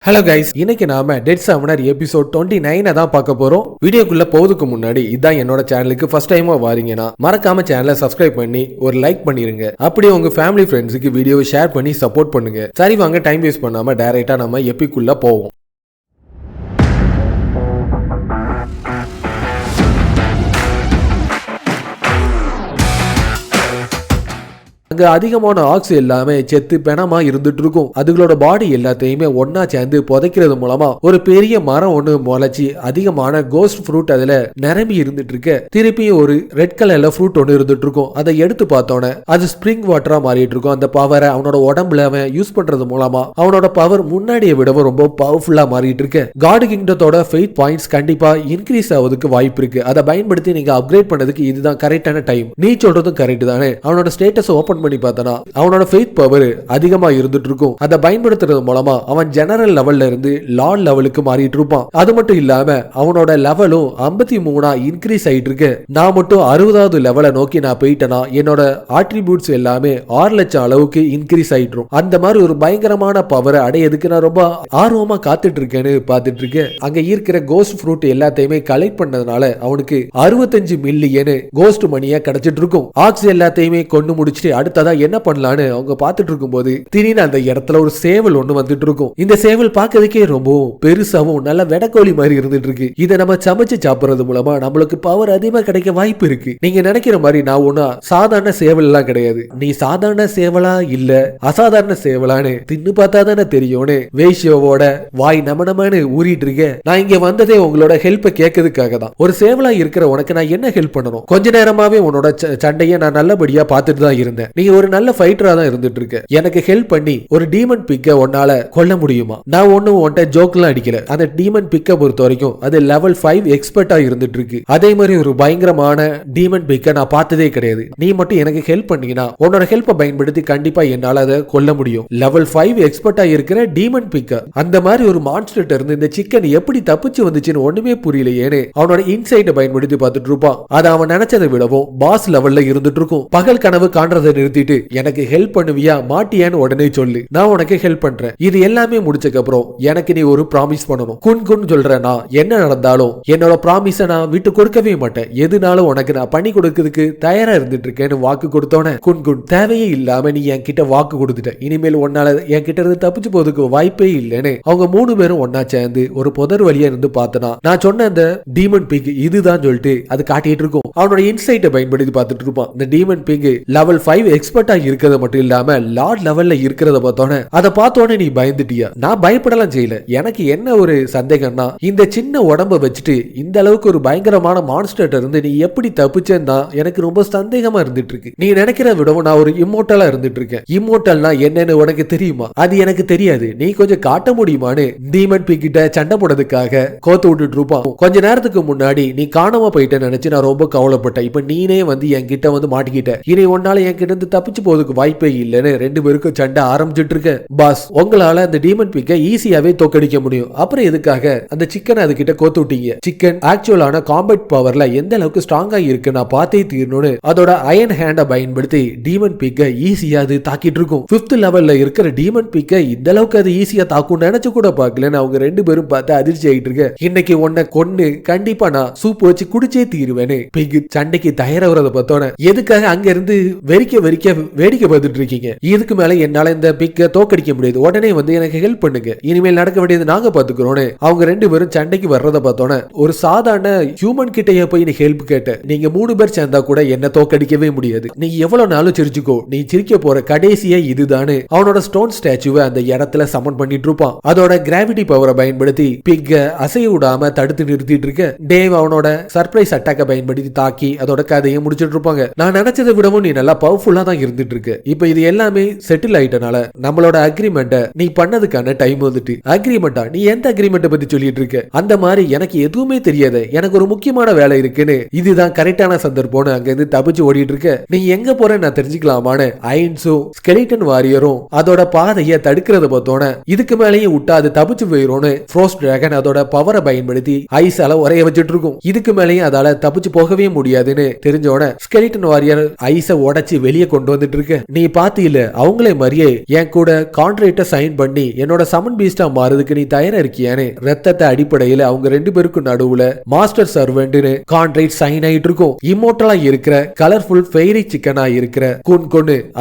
Hello guys, இன்னைக்கு நாம dead சமனர் episode 29 தான் பார்க்க போறோம். வீடியோக்குள்ள போறதுக்கு முன்னாடி இதான் என்னோட சேனலுக்கு ஃபர்ஸ்ட் டைமா வாரீங்கன்னா மறக்காம சேனலை சப்ஸ்கிரைப் பண்ணி ஒரு லைக் பண்ணிருங்க. அப்படியே உங்க ஃபேமிலி ஃப்ரெண்ட்ஸுக்கு வீடியோவை ஷேர் பண்ணி சப்போர்ட் பண்ணுங்க. சரி வாங்க, டைம் வேஸ்ட் பண்ணாம டைரக்டா நம்ம எபிக்குள்ள போவோம். அங்க அதிகமான ஆக்ஸ் எல்லாமே செத்து பெணமா இருந்துட்டு இருக்கும். அதுகளோட பாடி எல்லாத்தையுமே ஒன்னா சேர்ந்து புதைக்கிறது மூலமா ஒரு பெரிய மரம் ஒண்ணு முளைச்சி அதிகமான கோஸ்ட் ஃப்ரூட் அதுல நிரம்பி இருந்துட்டு இருக்கு. திருப்பியும் ஒரு ரெட் கலர்ல ஃப்ரூட் ஒண்ணு இருந்துட்டு இருக்கும். அதை எடுத்து பார்த்தோன்னே அது ஸ்ப்ரிங் வாட்டரா மாறிட்டு இருக்கும். அந்த பவரை அவனோட உடம்புல அவன் யூஸ் பண்றது மூலமா அவனோட பவர் முன்னாடியை விடவும் ரொம்ப பவர்ஃபுல்லா மாறிட்டு இருக்கு. காட் கிங்டத்தோட ஃபெய்த் பாயிண்ட்ஸ் கண்டிப்பா இன்க்ரீஸ் ஆவதுக்கு வாய்ப்பு இருக்கு. அதை பயன்படுத்தி நீங்க அப்கிரேட் பண்ணதுக்கு இதுதான் கரெக்டான டைம். நீ சொல்றதும் கரெக்ட் தானே. அவனோட ஸ்டேட்டஸ் ஓபன் பண்ணி பார்த்தனா அவனோட ஃபெய்த் பவர் அதிகமா இருந்துட்டு இருக்கும். அதை பயன்படுத்துறது மூலமா அவன் ஜெனரல் லெவல்ல இருந்து லார்ட் லெவலுக்கு மாறிட்டு இருப்பான். அது மட்டும் இல்லாம அவனோட லெவலும் 53 இன்க்ரீஸ் ஆயிட்டு இருக்கு. நான் மட்டும் 60வது லெவலை நோக்கி நான் போயிட்டேனா என்னோட ஆட்ரிபியூட்ஸ் எல்லாமே 6 லட்சம் அளவுக்கு இன்க்ரீஸ் ஆயிடும். அந்த மாதிரி ஒரு பயங்கரமான பவரை அடையதுக்கு நான் ரொம்ப ஆர்வமா காத்துட்டு இருக்கேன்னு பார்த்துட்டு இருக்கேன். அங்க இருக்கிற கோஸ்ட் ஃப்ரூட் எல்லாத்தையுமே கலெக்ட் பண்ணதுனால அவனுக்கு 65 மில்லியன் கோஸ்ட் மணியா கிடைச்சிட்டு இருக்கும். ஆக்ஸ் எல்லாத்தையுமே கொண்டு முடிச்சுட்டு அடுத்ததா என்ன பண்ணலான்னு அவங்க பார்த்துட்டு இருக்கும்போது திடீர்னு அந்த இடத்துல ஒரு சேவல் ஒண்ணு வந்துட்டு இருக்கும். இந்த சேவல் பார்க்கறதுக்கே ரொம்ப பெருசாவும் நல்ல வெடக்கோழி மாதிரி இருந்துட்டு இருக்கு. இதை நம்ம சமைச்சு சாப்பிடுறது மூலமா நம்மளுக்கு பவர் அதிகமா கிடைக்க வாய்ப்பு இருக்கு. நீங்க நினைக்கிற மாதிரி நான் ஒண்ணா சாதாரண சேவல் எல்லாம் கிடையாது. நீ சாதாரண சேவலா இல்ல அசாதாரண சேவலான்னு தின்னு பார்த்தா தானே தெரியும்னு வேஷ்யோவோட வாய் நமனு ஊறிட்டு இருக்க. நான் இங்க வந்ததே உங்களோட ஹெல்ப் கேட்கறதுக்காக தான். ஒரு சேவலா இருக்கிற உனக்கு நான் என்ன ஹெல்ப் பண்ணணும்? கொஞ்ச நேரமாவே உன்னோட சண்டையை நான் நல்லபடியா பார்த்துட்டு தான் இருந்தேன். நீ ஒரு நல்ல ஃபைட்டரா தான் இருந்துட்டு இருக்க. எனக்கு ஹெல்ப் பண்ணி ஒரு டீமன் பிக்க உன்னால கொல்ல முடியுமா? நான் ஒன்னும் உன்ட்ட ஜோக்லாம் அடிக்கல. அந்த டீமன் பிக்க பொறுத்த வரைக்கும் அது லெவல் 5 எக்ஸ்பர்ட்டா இருந்துட்டு இருக்கு. அதே மாதிரி ஒரு பயங்கரமான டீமன் பிக்க நான் பார்த்ததே கிடையாது. நீ மட்டும் எனக்கு ஹெல்ப் பண்ணீங்கன்னா உன்னோட ஹெல்ப்பை பயன்படுத்தி கண்டிப்பா என்னால அதை கொல்ல முடியும். லெவல் 5 எக்ஸ்பர்ட்டா இருக்கிற டீமன் பிக்க அந்த மாதிரி ஒரு மான்ஸ்டர்ட்ட இருந்து இந்த சிக்கன் எப்படி தப்பிச்சு வந்துச்சுன்னு ஒண்ணுமே புரியலையேன்னு அவனோட இன்சைட்டை பயன்படுத்தி பார்த்துட்டு இருப்பான். அதை அவன் நினைச்சதை விடவும் பாஸ் லெவல்ல இருந்துட்டு இருக்கும். பகல் கனவு காண்றதை நிறுத்திட்டு எனக்கு ஹெல்ப் பண்ணுவியா மாட்டியான்னு உடனே சொல்லு, நான் உனக்கு ஹெல்ப் பண்றேன். இது எல்லாமே முடிச்சதுக்கு அப்புறம் எனக்கு நீ ஒரு ப்ராமிஸ் பண்ணணும். குன் சொல்றேன்னா என்ன நடந்தாலும் என்னோட ப்ராமிஸை நான் விட்டு கொடுக்கவே மாட்டேன். எதுனாலும் உனக்கு நான் பண்ணி கொடுக்கிறதுக்கு தயாரா இருந்துட்டு இருக்கேன்னு வாக்கு கொடுத்தோன்னே குன் தேவையே இல்லாம நீ என்கிட்ட வாக்கு கொடுத்துட்ட. இனிமேல் உன்னால என்கிட்ட இருந்து தப்பிச்சு போறதுக்கு வாய்ப்பே இல்லைன்னு அவங்க 3 பேரும் ஒன்னா சேர்ந்து ஒரு புதர் வழியா இருந்து பார்த்தனா நான் சொன்ன அந்த டீமன் பிக் இதுதான் சொல்லிட்டு அது காட்டிட்டு இருக்கும். அவனோட இன்சைட்டை பயன்படுத்தி பார்த்துட்டு இருப்பான். இந்த டீமன் பிக் லெவல் 5 எக்ஸ்பர்ட்டா இருக்கிறத மட்டும் இல்லாம லார்ட் லெவல்ல இருக்கிறத பார்த்தோன்னே அதை பார்த்தோன்னே நீ பயந்துட்டியா? நான் பயப்படலாம் செய்யல. எனக்கு என்ன ஒரு சந்தேகம்னா இந்த சின்ன உடம்ப வச்சுட்டு இந்த அளவுக்கு ஒரு பயங்கரமான மான்ஸ்டர்ட்ட இருந்து நீ எப்படி தப்பிச்சேன்னா எனக்கு ரொம்ப சந்தேகமா இருந்துட்டு இருக்கு. நீ நினைக்கிற விடவும் நான் ஒரு இம்மோர்டலா இருந்துட்டு இருக்கேன். இம்மோர்டல்னா என்னன்னு உனக்கு தெரியுமா? அது எனக்கு தெரியாது. நீ கொஞ்சம் காட்ட முடியுமான்னு டீமன் பிக் கிட்ட சண்டை போடுறதுக்காக கோத்து விட்டுட்டு இருப்பான். கொஞ்ச நேரத்துக்கு முன்னாடி நீ காணாம போயிட்டேன்னு நினைச்சு நான் ரொம்ப கவலைப்பட்டேன். இப்ப நீனே வந்து என்கிட்ட வந்து மாட்டிக்கிட்ட. இனி ஒன்னால என்கிட்ட இருந்து தப்பிச்சு போறதுக்கு வாய்ப்பே இல்லைன்னு 2 பேருக்கும் சண்டை ஆரம்பிச்சுட்டு இருக்கு. பாஸ், உங்களால அந்த டீமன் பிக்க ஈஸியாவே தோக்கடிக்க முடியும். அப்புறம் எதுக்காக அந்த சிக்கன் அது கிட்ட கோத்து விட்டீங்க? சிக்கன் ஆக்சுவலான காம்பேட் பவர்ல எந்த அளவுக்கு ஸ்ட்ராங்கா இருக்கு நான் பார்த்தே தீரணும்னு அதோட அயன் ஹேண்ட பயன்படுத்தி டீமன் பிக்க ஈஸியா அது தாக்கிட்டு இருக்கும். 5th லெவல்ல இருக்கிற டீமன் பிக்க இந்த அளவுக்கு அது ஈஸியா தாக்கும் நினைச்சு கூட பார்க்கலன்னு அவங்க 2 பேரும் பார்த்து அதிர்ச்சி ஆயிட்டு இருக்கு. இன்னைக்கு உன்னை கொன்னு கண்டிப்பா நான் சூப் வச்சு குடிச்சே தீருவேன்னு பிக் சண்டைக்கு தயாராகிறத பார்த்தோன்னே எதுக்காக அங்க இருந்து வெறிக்க வேடிக்கை பார்த்துட்டு இருக்கீங்க? இதுக்கு மேல என்னால இந்த பிக்க தோக்கடிக்க முடியாது. உடனே வந்து எனக்கு ஹெல்ப் பண்ணுங்க. இனிமேல் நடக்க வேண்டியது நாங்க பாத்துக்கிறோம். அவங்க 2 பேரும் சண்டைக்கு வர்றத பார்த்தோன்னே ஒரு சாதாரண ஹியூமன் கிட்டயே போய் நீ ஹெல்ப் கேட்ட. நீங்க 3 பேர் சேர்ந்தா கூட என்ன தோக்கடிக்கவே முடியாது. நீ எவ்வளவு நாளும் சிரிச்சுக்கோ. நீ சிரிக்க போற கடைசியா இதுதானே அவனோட ஸ்டோன் ஸ்டாச்சுவை அந்த இடத்துல சமன் பண்ணிட்டு இருப்பான். அதோட கிராவிட்டி பவரை பயன்படுத்தி பிக்க அசைய விடாம தடுத்து நிறுத்திட்டு இருக்க. டேவ் அவனோட சர்ப்ரைஸ் அட்டாக்கை பயன்படுத்தி தாக்கி அதோட கதையை முடிச்சிட்டு இருப்பாங்க. நான் நினைச்சதை விடவும் நீ நல்லா பவர்ஃபுல்லா தான் இருந்துட்டு இருக்கு. இப்ப இது எல்லாமே செட்டில் ஆயிட்டனால நம்மளோட அக்ரிமெண்ட நீ பண்ணதுக்கான டைம் வந்துட்டு. அக்ரிமெண்டா? நீ எந்த அக்ரிமெண்ட பத்தி சொல்லிட்டு இருக்க? அந்த மாதிரி எனக்கு எதுவுமே தெரியாது. எனக்கு ஒரு முக்கியமான வேலை இருக்குன்னு இதுதான் கரெக்டான சந்தர்ப்பம்னு அங்க இருந்து தப்பிச்சு ஓடிட்டு இருக்க. நீ எங்க போற நான் தெரிஞ்சுக்கலாமான்னு ஐன்ஸும் ஸ்கெலிட்டன் வாரியரும் அதோட பாதையை தடுக்கிறத பார்த்தோன்னே இதுக்கு மேலேயும் விட்டா அது தப்பிச்சு போயிடும்னு ஃப்ரோஸ்ட் டிராகன் அதோட பவரை பயன்படுத்தி ஐஸால உரைய வச்சுட்டு இருக்கும். இதுக்கு மேலேயும் அதால தப்பிச்சு போகவே முடியாதுன்னு தெரிஞ்சோட ஸ்கெலிட்டன் வாரியர் ஐஸை உடைச்சு வெளியே கொண்டு வந்துட்டு இருக்க. நீ பாத்தியில அவங்களே மாதிரியே என் கூட கான்ட்ராக்ட சைன் பண்ணி என்னோட சமன் பீஸ்டா மாறதுக்கு நீ தயாரா இருக்கியானே ரத்தத்தை அடிப்படையில அவங்க ரெண்டு பேருக்கும் நடுவுல மாஸ்டர் சர்வெண்ட்னு கான்ட்ராக்ட் சைன் ஆயிட்டு இருக்கும். இம்மோர்டலா இருக்கிற கலர்ஃபுல் ஃபெய்ரி சிக்கனா இருக்கிற குன்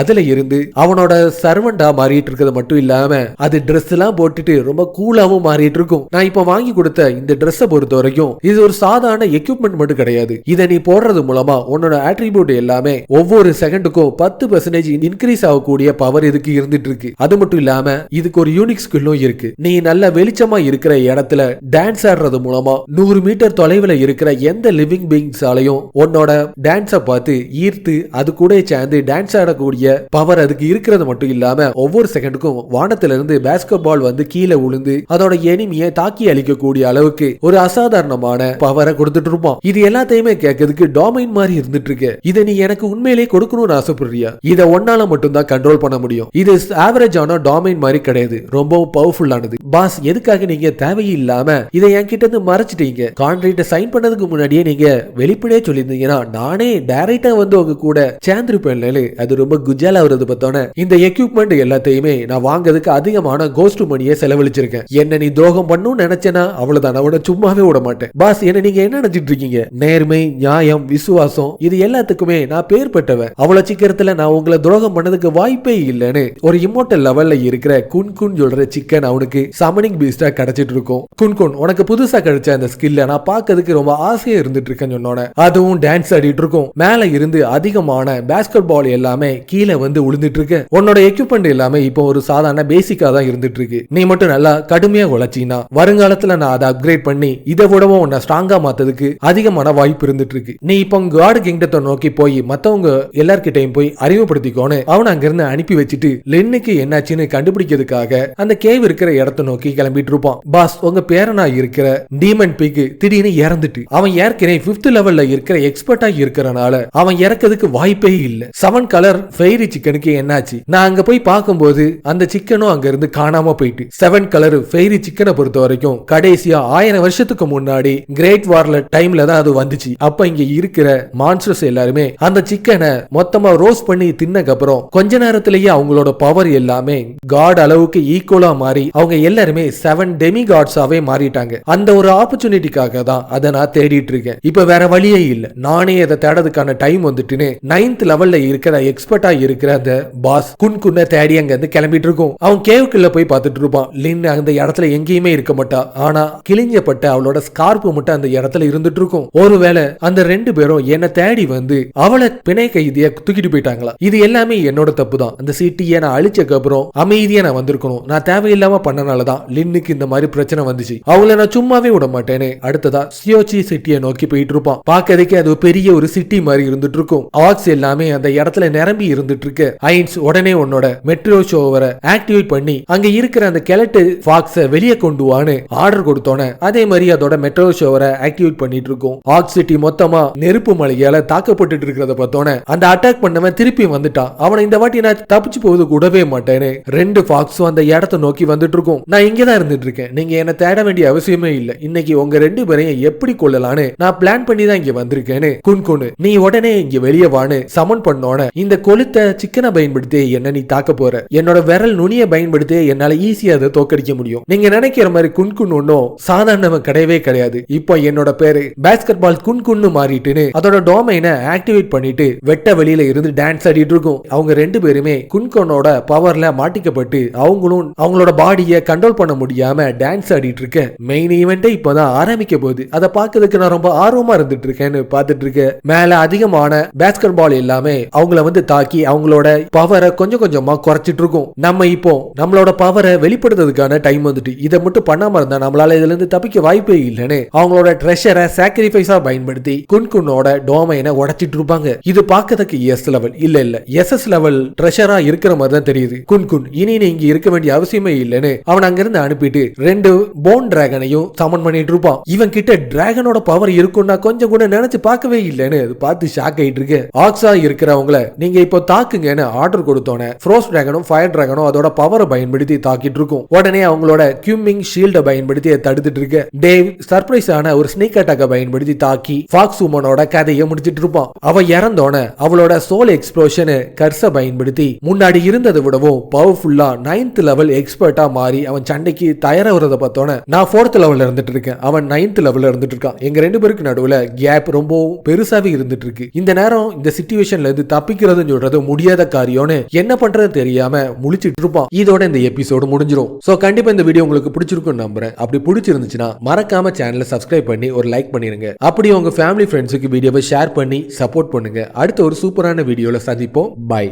அதுல இருந்து அவனோட சர்வெண்டா மாறிட்டு இருக்கிறது மட்டும் இல்லாம அது ட்ரெஸ் எல்லாம் போட்டுட்டு ரொம்ப கூலாவும் மாறிட்டு இருக்கும். நான் இப்ப வாங்கி கொடுத்த இந்த ட்ரெஸ்ஸை பொறுத்த வரைக்கும் இது ஒரு சாதாரண எக்யூப்மெண்ட் மட்டும் கிடையாது. இதை நீ போடுறது மூலமா உன்னோட ஆட்ரிபியூட் எல்லாமே ஒவ்வொரு செகண்டுக்கும் 10% இன்க்ரீஸ் ஆகக்கூடிய பவர் இதுக்கு இருந்துட்டு இருக்கு. அது மட்டும் இல்லாம இதுக்கு ஒரு யூனிக் ஸ்கில்லும் இருக்கு. நீ நல்ல வெளிச்சமா இருக்கிற இடத்துல டான்ஸ் ஆடுறது மூலமா 100 மீட்டர் தொலைவில் இருக்கிற எந்த லிவிங் பீயிங்ஸாலையும் உன்னோட டான்ஸை பார்த்து ஈர்த்து அது கூட சேர்ந்து டான்ஸ் ஆடக்கூடிய பவர் அதுக்கு இருக்கிறது மட்டும் இல்லாம ஒவ்வொரு செகண்டுக்கும் வானத்திலிருந்து பேஸ்கெட் பால் வந்து கீழே விழுந்து அதோட எனிமியை தாக்கி அழிக்கக்கூடிய அளவுக்கு ஒரு அசாதாரணமான பவரை கொடுத்துட்டு இருப்பான். இது எல்லாத்தையுமே கேட்கறதுக்கு டாமைன் மாதிரி இருந்துட்டு இருக்கு. இதை நீ எனக்கு உண்மையிலேயே கொடுக்கணும்னு ஆசைப்படுறியா? இதை ஒன்னால மட்டும்தான் கண்ட்ரோல் பண்ண முடியும். இது ஆவரேஜான டாமைன் மாதிரி கிடையாது, ரொம்பவும் பவர்ஃபுல்லானது. பாஸ் எதுக்காக நீங்க தேவையில்லாம இதை என்கிட்ட இருந்து மறைச்சிட்டீங்க? கான்ட்ராக்ட சைன் பண்ணதுக்கு முன்னாடியே நீங்க வெளிப்படையே சொல்லியிருந்தீங்கன்னா நானே டைரக்டா வந்து உங்க கூட சேர்ந்திருப்பேன். அது ரொம்ப குஜாலா வருது பார்த்தோன்னே இந்த எக்யூப்மெண்ட் எல்லாத்தையுமே நான் வாங்கிறதுக்கு அதிகமான கோஸ்ட் மணியை செலவழிச்சிருக்கேன். என்ன நீ துரோகம் பண்ணணும்னு நினைச்சேனா அவ்வளவுதான், அவனை சும்மாவே விட மாட்டேன். பாஸ் என்ன நீங்க என்ன நினைச்சிட்டு இருக்கீங்க? நேர்மை, நியாயம், விசுவாசம் இது எல்லாத்துக்குமே நான் பேர் பெற்றவன். அவ்வளவு சீக்கிரத்துல நான் உங்களை துரோகம் பண்ணதுக்கு வாய்ப்பே இல்லைன்னு ஒரு இம்மோர்டல் லெவல்ல இருக்கிற குன் சொல்ற சிக்கன் அவனுக்கு சமனிங் பீஸ்டா கிடைச்சிட்டு இருக்கும். குன் உனக்கு புதுசா கிடைச்ச அந்த ஸ்கில்ல நான் பார்க்கிறதுக்கு ரொம்ப ஆசையா இருந்துட்டு இருக்கேன்னு சொன்னோன்னே அதுவும் டான்ஸ் ஆடிட்டு இருக்கும். மேல இருந்து அதிகமான பேஸ்கெட் பால் எல்லாமே கீழே வந்து விழுந்துட்டு இருக்கு. உன்னோட எக்யூப்மெண்ட் எல்லாமே இப்போ ஒரு சாதாரண பேசிக்கா தான் இருந்துட்டு இருக்கு. நீ மட்டும் நல்லா கடுமையா உழைச்சினா வருங்காலத்துல நான் அதை அப்கிரேட் பண்ணி இதை விடவும் உன்னை ஸ்ட்ராங்கா மாத்ததுக்கு அதிகமான வாய்ப்பு இருந்துட்டு இருக்கு. நீ இப்போ காட் கிங்டத்தை நோக்கி போய் மத்தவங்க எல்லார்கிட்டையும் போய் அறிமுகப்படுத்திக்கோன்னு அவனை அங்கிருந்து அனுப்பி வச்சுட்டு லென்னுக்கு என்னாச்சுன்னு கண்டுபிடிக்கிறதுக்காக அந்த கேவ் இருக்கிற இடத்தை நோக்கி கிளம்பிட்டு இருப்பான். பாஸ் உங்க பேரனா இருக்கிற டீமன் பீக் திடீர்னு இறந்துட்டு அவன் ஏற்கனவே 5th லெவல்ல இருக்கிற எக்ஸ்பர்ட்டா இருக்கிறனால அவன் இறக்கிறதுக்கு வாய்ப்பே இல்ல. 7 கலர் ஃபெய்ரி சிக்கனுக்கு என்னாச்சு? நான் அங்க போய் பார்க்கும்போது அந்த சிக்கனும் அங்க இருந்து காணாம போயிட்டு. 7 கலர் ஃபெய்ரி சிக்கனை பொறுத்த வரைக்கும் கடைசியா 1000 வருஷத்துக்கு முன்னாடி கிரேட் வார்ல டைம்ல தான் அது வந்துச்சு. அப்ப இங்க இருக்கிற மான்ஸ்டர்ஸ் எல்லாருமே அந்த சிக்கனை மொத்தமா ரோஸ்ட் பண்ணி தின்னக்கு அப்புறம் கொஞ்ச நேரத்திலேயே அவங்களோட பவர் எல்லாமே காட் அளவுக்கு ஈக்குவலா மாறி அவங்க எல்லாருமே 7 டெமி காட்ஸாவே மாறிட்டாங்க. அந்த ஒரு ஆப்பர்ச்சுனிட்டிக்காக தான் அதை நான் தேடிட்டு இருக்கேன். இப்ப வேற வழியே இல்ல, நானே அதை தேடதுக்கான டைம் வந்துட்டுன்னு 9th லெவல்ல இருக்கிற எக்ஸ்பர்ட்டா இருக்கிற அந்த பாஸ் குன்னை தேடி அங்க இருந்து கிளம்பிட்டு இருக்கும். அவன் கேவுக்குள்ள போய் பார்த்துட்டு இருப்பான். லின் அந்த இடத்துல எங்கேயுமே இருக்க மாட்டா. ஆனா கிழிஞ்சப்பட்ட அவளோட ஸ்கார்ப் மட்டும் அந்த இடத்துல இருந்துட்டு இருக்கும். ஒருவேளை அந்த 2 பேரும் என்ன தேடி வந்து அவளை பிணை கைதியா தூக்கிட்டு போயிட்டாங்களா? இது எல்லாமே என்னோட தப்பு தான். அந்த சிட்டியை நான் அழிச்சக்கு அப்புறம் அமைதியா நான் வந்திருக்கணும். நான் தேவையில்லாம பண்ணனாலதான் லின்னுக்கு இந்த மாதிரி பிரச்சனை வந்துச்சு. அவளை நான் சும்மாவே விட மாட்டேன்னு அடுத்ததா சியோச்சி சிட்டியை நோக்கி போயிட்டு இருப்பான். பாக்கிறதுக்கு அது பெரிய ஒரு சிட்டி மாதிரி இருந்துட்டு இருக்கும். ஆக்ஸ் எல்லாமே அந்த இடத்துல நிரம்பி இருந்துட்டு இருக்கு. ஐன்ஸ் உடனே உன்னோட மெட்ரோ ஷோவரை ஆக்டிவேட் பண்ணி அங்க இருக்கிற அந்த கெலட்டு ஃபாக்ஸை வெளியே கொண்டு வான்னு ஆர்டர் கொடுத்தோன்னே அதே மாதிரி அதோட மெட்ரோ ஷோவரை ஆக்டிவேட் பண்ணிட்டு இருக்கும். ஆக்ஸ் சிட்டி மொத்தமா நெருப்பு மலையால தாக்கப்பட்டு இருக்கிறத பார்த்தோன்னே அந்த அட்டாக் பண்ணவன் திருப்பி வந்துட்டான். அவனை இந்த வாட்டி நான் தப்பிச்சு போவது கூடவே மாட்டேன்னு 2 ஃபாக்ஸும் அந்த இடத்தை நோக்கி வந்துட்டு இருக்கும். நான் இங்கதான் இருந்துட்டு இருக்கேன், நீங்க என்ன தேட வேண்டிய அவசியமே இல்ல. இன்னைக்கு உங்க 2 பேரையும் எப்படி கொள்ளலான்னு நான் பிளான் பண்ணி தான் இங்க வந்திருக்கேன்னு குன் நீ உடனே இங்க வெளியே வான்னு சமன் பண்ணோன இந்த கொளுத்த சிக்கனை பயன்படுத்தி என்ன நீ தாக்க போற? என்னோட விரல் நுனிய பயன்படுத்தி என்னால ஈஸியா அதை தோக்கடிக்க முடியும். நீங்க நினைக்கிற மாதிரி குன் ஒன்னும் சாதாரண கிடையவே கிடையாது. இப்போ என்னோட பேரு பேஸ்கெட் பால் குன்னு மாறிட்டுன்னு அதோட டொமைனை ஆக்டிவேட் பண்ணிட்டு வெட்ட வெளியில இருந்து டான்ஸ் ஆடிட்டு இருக்கும். அவங்க 2 பேருமே குன்கோனோட பவர்ல மாட்டிக்கப்பட்டு அவங்களும் அவங்களோட பாடியை கண்ட்ரோல் பண்ண முடியாம டான்ஸ் ஆடிட்டு இருக்க. மெயின் ஈவென்ட்டே இப்பதான் ஆரம்பிக்க போகுது. அதை பார்க்கறதுக்கு நான் ரொம்ப ஆர்வமா இருந்துட்டு இருக்கேன்னு பார்த்துட்டு இருக்கேன். மேல அதிகமான பேஸ்கெட் பால் எல்லாமே அவங்கள வந்து தாக்கி அவங்களோட பவரை கொஞ்சம் கொஞ்சமா குறைச்சிட்டு இருக்கும். நம்ம இப்போ நம்மளோட பவரை வெளிப்படுத்துறதுக்கான டைம் வந்துட்டு இதை மட்டும் பண்ணாம இருந்தா நம்மளால இதுல இருந்து தப்பிக்க வாய்ப்பே இல்லைன்னு அவங்களோட ட்ரெஷரை சாக்ரிஃபைஸா பயன்படுத்தி குன்னோட டொமைனை உடைச்சிட்டு இருப்பாங்க. இது பார்க்கறதுக்கு எஸ் லெவல் இல்ல எஸ்எஸ் லெவல் ட்ரெஷரா இருக்கிற மாதிரி தான் தெரியுது. குன் இனி நீ இங்க இருக்க வேண்டிய அவசியமே இல்லைன்னு அவன் அங்கிருந்து அனுப்பிட்டு 2 போன் டிராகனையும் சமன் பண்ணிட்டு இருப்பான். இவன் கிட்ட டிராகனோட பவர் இருக்கும்னா கொஞ்சம் கூட நினைச்சு பார்க்கவே இல்லைன்னு பார்த்து ஷாக் ஆயிட்டு இருக்கு. ஆக்ஸா இருக்கிறவங்கள நீங்க இப்போ தாக்குங்கன்னு ஆர்டர் கொடுத்தோன்னே ஃப்ரோஸ்ட் டிராகனும் ஃபயர் டிராகனும் அதோட பவரை பயன்படுத்தி தாக்கிட்டு இருக்கும். உடனே அவங்களோட கியூமிங் ஷீல்ட பயன்படுத்தி தடுத்துட்டு இருக்கு. டேவ் சர்ப்ரைஸ் ஆன ஒரு ஸ்னேக் அட்டாக்க பயன்படுத்தி தாக்கி ஃபாக்ஸ் உமனோட கதையை முடிச்சிட்டு இருப்பான். அவ இறந்தோன அவளோட சோல் எக்ஸ்ப்ளோஷன் கர்ஸை பயன்படுத்தி முன்னாடி இருந்ததை விடவும் பவர்ஃபுல்லா 9th லெவல் எக்ஸ்பர்ட்டா மாறி அவன் சண்டைக்கு தயாராகிறத பார்த்தோன்னே நான் 4th லெவல்ல இருந்துட்டு இருக்கேன், அவன் 9th லெவல்ல இருந்துட்டு இருக்கான். எங்க 2 பேருக்கு நடுவுல கேப் ரொம்ப பெருசாவே இருந்துட்டு இருக்கு. இந்த நேரம் இந்த சிச்சுவேஷன்ல இருந்து தப்பிக்கிறதுன்னு சொல்றது முடியாத காரியம்னு என்ன பண்றது தெரியாம முழிச்சிட்டு இருப்பான். இதோட இந்த எபிசோடு முடிஞ்சிடும். சோ கண்டிப்பா இந்த வீடியோ உங்களுக்கு பிடிச்சிருக்கும்னு நம்புறேன். அப்படி பிடிச்சிருந்துச்சுன்னா மறக்காம சேனலை சப்ஸ்கிரைப் பண்ணி ஒரு லைக் பண்ணிருங்க. அப்படி உங்க ஃபேமிலி ஃப்ரெண்ட்ஸுக்கு வீடியோவை ஷேர் பண்ணி சப்போர்ட் பண்ணுங்க. அடுத்த ஒரு சூப்பரான வீடியோல சந்திப்போம். பை.